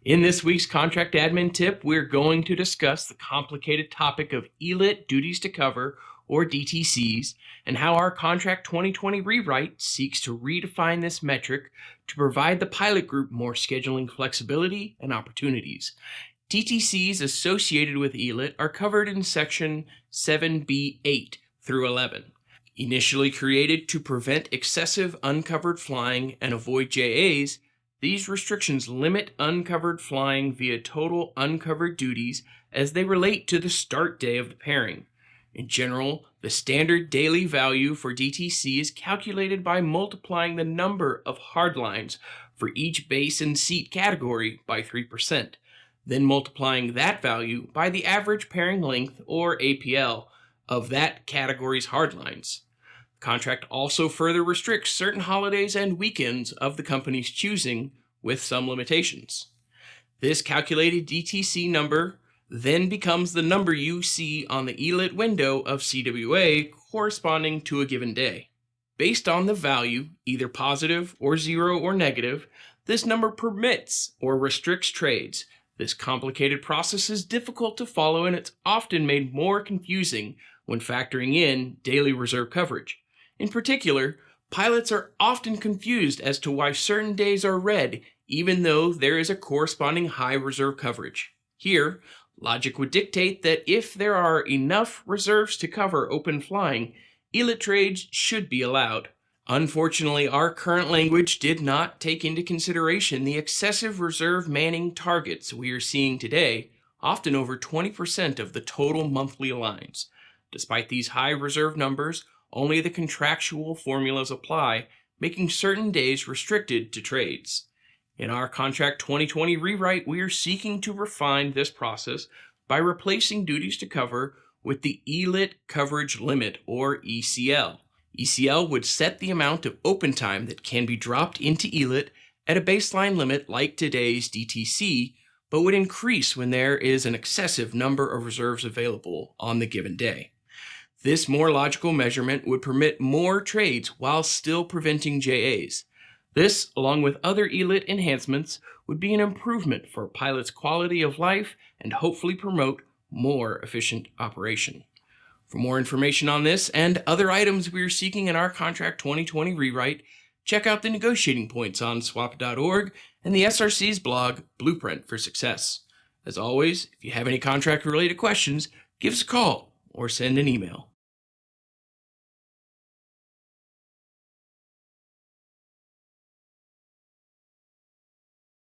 In this week's contract admin tip, we're going to discuss the complicated topic of ELITT duties to cover, or DTCs, and how our Contract 2020 rewrite seeks to redefine this metric to provide the pilot group more scheduling flexibility and opportunities. DTCs associated with ELITT are covered in Section 7B8 through 11. Initially created to prevent excessive uncovered flying and avoid JAs, these restrictions limit uncovered flying via total uncovered duties as they relate to the start day of the pairing. In general, the standard daily value for DTC is calculated by multiplying the number of hard lines for each base and seat category by 3%, then multiplying that value by the average pairing length, or APL, of that category's hard lines. The contract also further restricts certain holidays and weekends of the company's choosing, with some limitations. This calculated DTC number then becomes the number you see on the ELITT window of CWA corresponding to a given day. Based on the value, either positive or 0 or negative, this number permits or restricts trades. This complicated process is difficult to follow, and it's often made more confusing when factoring in daily reserve coverage. In particular, pilots are often confused as to why certain days are red, even though there is a corresponding high reserve coverage. Here, logic would dictate that if there are enough reserves to cover open flying, ELITT trades should be allowed. Unfortunately, our current language did not take into consideration the excessive reserve manning targets we are seeing today, often over 20% of the total monthly lines. Despite these high reserve numbers, only the contractual formulas apply, making certain days restricted to trades. In our Contract 2020 rewrite, we are seeking to refine this process by replacing duties to cover with the ELITT coverage limit, or ECL. ECL would set the amount of open time that can be dropped into ELITT at a baseline limit like today's DTC, but would increase when there is an excessive number of reserves available on the given day. This more logical measurement would permit more trades while still preventing JAs. This, along with other ELITT enhancements, would be an improvement for pilots' quality of life and hopefully promote more efficient operation. For more information on this and other items we are seeking in our Contract 2020 rewrite, check out the negotiating points on swap.org and the SRC's blog, Blueprint for Success. As always, if you have any contract-related questions, give us a call or send an email.